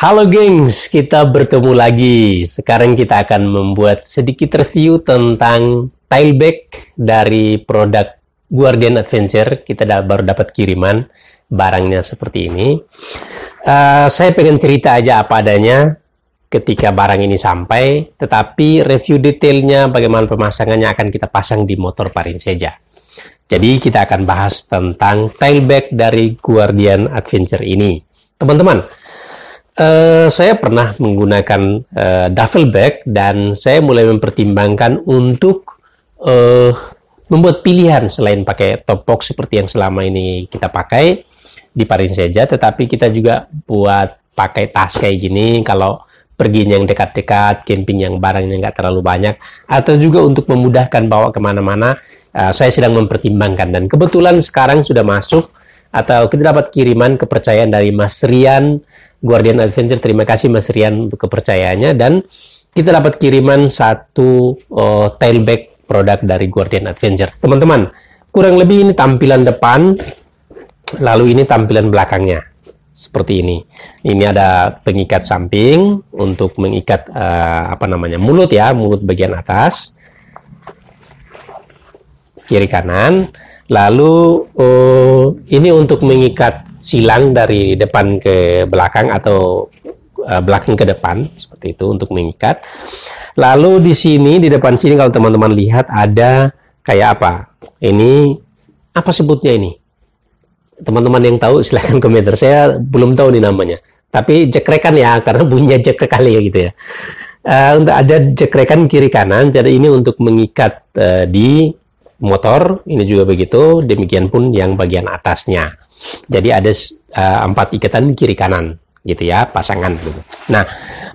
Halo gengs, kita bertemu lagi. Sekarang kita akan membuat sedikit review tentang tailback dari produk Guardian Adventure. Kita baru dapat kiriman barangnya seperti ini. Saya pengen cerita aja apa adanya ketika barang ini sampai, tetapi review detailnya bagaimana pemasangannya akan kita pasang di motor Parinseja. Jadi kita akan bahas tentang tailback dari Guardian Adventure ini. Teman-teman, saya pernah menggunakan duffel bag dan saya mulai mempertimbangkan untuk membuat pilihan selain pakai top box seperti yang selama ini kita pakai di Parinseja, tetapi kita juga buat pakai tas kayak gini kalau pergi yang dekat-dekat, camping yang barangnya nggak terlalu banyak, atau juga untuk memudahkan bawa kemana-mana. Saya sedang mempertimbangkan dan kebetulan sekarang sudah masuk atau kita dapat kiriman kepercayaan dari Mas Rian Guardian Adventure. Terima kasih Mas Rian untuk kepercayaannya, dan kita dapat kiriman satu tailback produk dari Guardian Adventure. Teman-teman, kurang lebih ini tampilan depan, lalu ini tampilan belakangnya seperti ini. Ini ada pengikat samping untuk mengikat mulut ya, mulut bagian atas, kiri kanan. Lalu ini untuk mengikat silang dari depan ke belakang atau belakang ke depan, seperti itu untuk mengikat. Lalu di sini, di depan sini kalau teman-teman lihat ada kayak apa? Ini apa sebutnya ini? Teman-teman yang tahu silahkan komentar. Saya belum tahu nih namanya. Tapi jekrekan ya, karena bunyinya jekrek kali ya gitu ya. Untuk aja jekrekan kiri kanan. Jadi ini untuk mengikat di motor, ini juga begitu, demikian pun yang bagian atasnya. Jadi ada 4 ikatan kiri kanan gitu ya, pasangan gitu. Nah,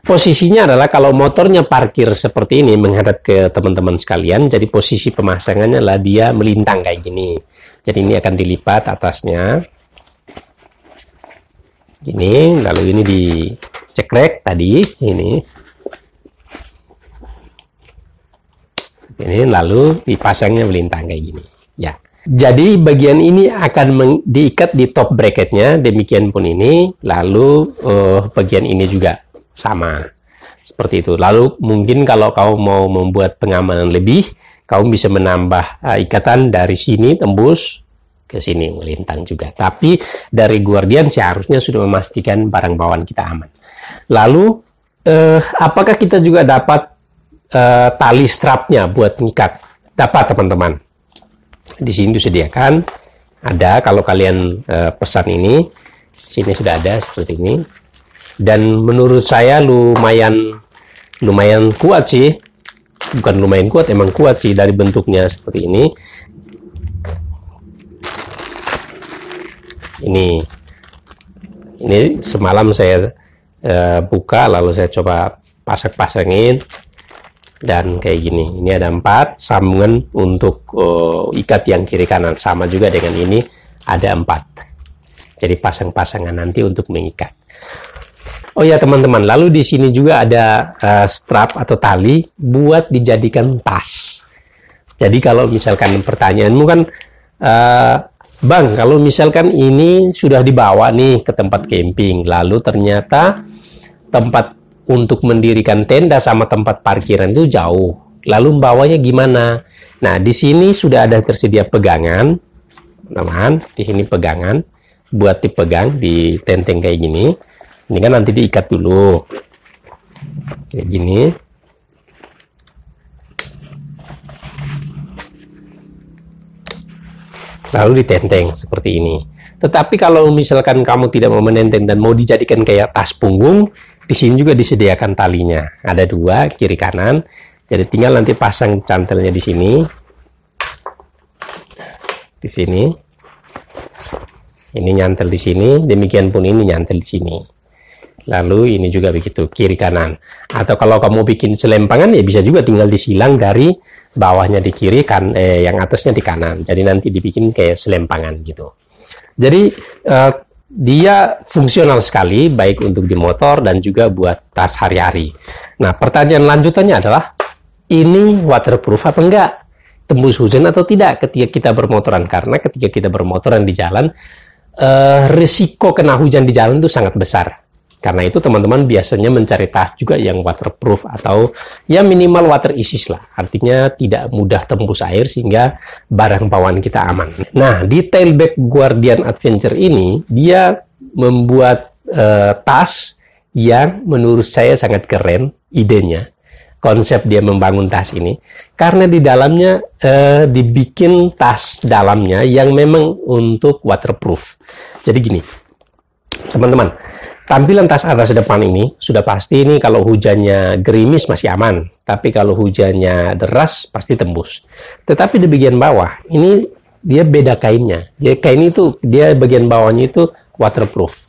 posisinya adalah kalau motornya parkir seperti ini menghadap ke teman-teman sekalian, jadi posisi pemasangannya adalah dia melintang kayak gini. Jadi ini akan dilipat atasnya gini, lalu ini dicekrek tadi ini lalu dipasangnya melintang kayak gini ya. Jadi bagian ini akan diikat di top bracketnya, demikian pun ini, lalu bagian ini juga sama seperti itu. Lalu mungkin kalau kamu mau membuat pengamanan lebih, kamu bisa menambah ikatan dari sini tembus ke sini melintang juga. Tapi dari Guardian seharusnya sudah memastikan barang bawaan kita aman. Lalu apakah kita juga dapat tali strapnya buat mengikat? Dapat teman-teman. Di sini disediakan ada, kalau kalian pesan ini, sini sudah ada seperti ini. Dan menurut saya lumayan kuat sih. Bukan lumayan kuat, emang kuat sih dari bentuknya seperti ini. Ini semalam saya buka, lalu saya coba pasang-pasangin. Dan kayak gini, ini ada 4 sambungan untuk ikat yang kiri kanan, sama juga dengan ini ada 4. Jadi pasang-pasangan nanti untuk mengikat. Oh ya teman-teman, lalu di sini juga ada strap atau tali buat dijadikan tas. Jadi kalau misalkan pertanyaanmu kan, Bang, kalau misalkan ini sudah dibawa nih ke tempat camping, lalu ternyata tempat untuk mendirikan tenda sama tempat parkiran itu jauh. Lalu bawanya gimana? Nah, di sini sudah ada tersedia pegangan. Teman, di sini pegangan buat dipegang di tenteng kayak gini. Ini kan nanti diikat dulu. Kayak gini. Lalu ditenteng seperti ini. Tetapi kalau misalkan kamu tidak mau menenteng dan mau dijadikan kayak tas punggung, di sini juga disediakan talinya. Ada 2 kiri kanan. Jadi tinggal nanti pasang cantelnya di sini. Di sini. Ini nyantel di sini, demikian pun ini nyantel di sini. Lalu ini juga begitu, kiri kanan. Atau kalau kamu bikin selempangan ya bisa juga tinggal disilang dari bawahnya di kiri kan, yang atasnya di kanan. Jadi nanti dibikin kayak selempangan gitu. Jadi dia fungsional sekali, baik untuk di motor dan juga buat tas hari-hari. Nah, pertanyaan lanjutannya adalah, ini waterproof apa enggak? Tembus hujan atau tidak ketika kita bermotoran? Karena ketika kita bermotoran di jalan, risiko kena hujan di jalan itu sangat besar. Karena itu teman-teman biasanya mencari tas juga yang waterproof atau ya minimal water resist lah. Artinya tidak mudah tembus air sehingga barang bawaan kita aman. Nah, di Tailback Guardian Adventure ini dia membuat tas yang menurut saya sangat keren idenya. Konsep dia membangun tas ini karena di dalamnya dibikin tas dalamnya yang memang untuk waterproof. Jadi gini, teman-teman, tampilan tas atas depan ini sudah pasti ini kalau hujannya gerimis masih aman, tapi kalau hujannya deras pasti tembus. Tetapi di bagian bawah ini dia beda kainnya. Dia kain itu dia bagian bawahnya itu waterproof.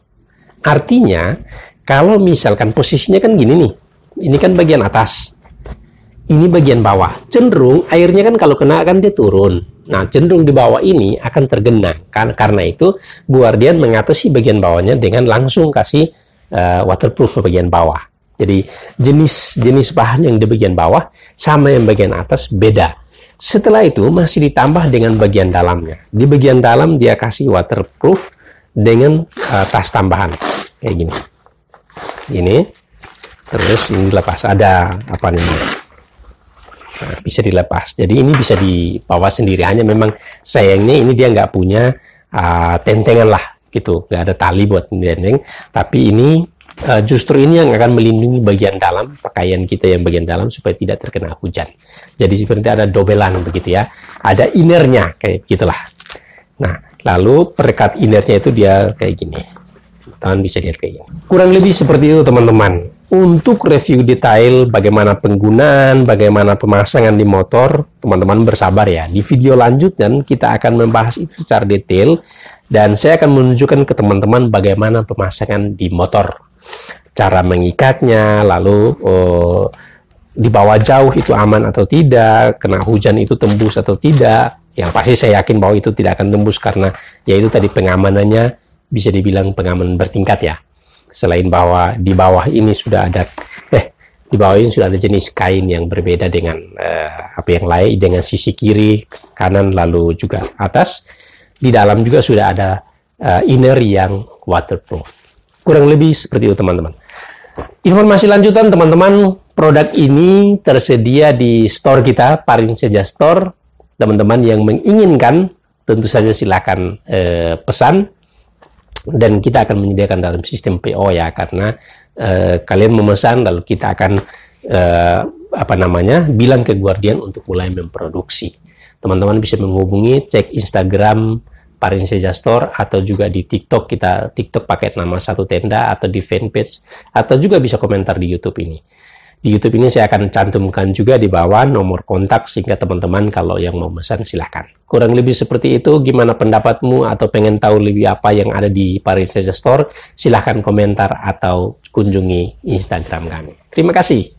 Artinya kalau misalkan posisinya kan gini nih, ini kan bagian atas. Ini bagian bawah, cenderung airnya kan kalau kena kan dia turun. Nah, cenderung di bawah ini akan tergenang. Karena itu, Guardian mengatasi bagian bawahnya dengan langsung kasih waterproof bagian bawah. Jadi, jenis bahan yang di bagian bawah sama yang bagian atas beda. Setelah itu, masih ditambah dengan bagian dalamnya. Di bagian dalam dia kasih waterproof dengan tas tambahan. Kayak gini. Ini. Terus ini lepas. Ada apa nih? Nah, bisa dilepas. Jadi ini bisa dibawa sendiri. Hanya memang sayangnya ini dia nggak punya tentengan lah gitu. Nggak ada tali buat tenteng. Tapi ini justru ini yang akan melindungi bagian dalam pakaian kita yang bagian dalam supaya tidak terkena hujan. Jadi seperti ada dobelan begitu ya. Ada innernya kayak gitulah. Nah, lalu perekat innernya itu dia kayak gini. Teman bisa lihat kayak gini. Kurang lebih seperti itu teman-teman. Untuk review detail bagaimana penggunaan, bagaimana pemasangan di motor, teman-teman bersabar ya. Di video lanjutan kita akan membahas itu secara detail dan saya akan menunjukkan ke teman-teman bagaimana pemasangan di motor. Cara mengikatnya, lalu dibawa jauh itu aman atau tidak, kena hujan itu tembus atau tidak. Yang pasti saya yakin bahwa itu tidak akan tembus karena yaitu tadi pengamanannya bisa dibilang pengamanan bertingkat ya. Selain bahwa di bawah ini sudah ada jenis kain yang berbeda dengan apa yang lain, dengan sisi kiri, kanan, lalu juga atas. Di dalam juga sudah ada inner yang waterproof. Kurang lebih seperti itu teman-teman. Informasi lanjutan teman-teman, produk ini tersedia di store kita, Parin Seja Store. Teman-teman yang menginginkan tentu saja silakan pesan. Dan kita akan menyediakan dalam sistem PO ya, karena kalian memesan lalu kita akan bilang ke Guardian untuk mulai memproduksi. Teman-teman bisa menghubungi, cek Instagram Parin Seja Store atau juga di TikTok, kita TikTok pakai nama Satu Tenda atau di fanpage atau juga bisa komentar di YouTube ini. Di YouTube ini saya akan cantumkan juga di bawah nomor kontak sehingga teman-teman kalau yang mau pesan silahkan. Kurang lebih seperti itu. Gimana pendapatmu atau pengen tahu lebih apa yang ada di Parin Seja Store? Silahkan komentar atau kunjungi Instagram kami. Terima kasih.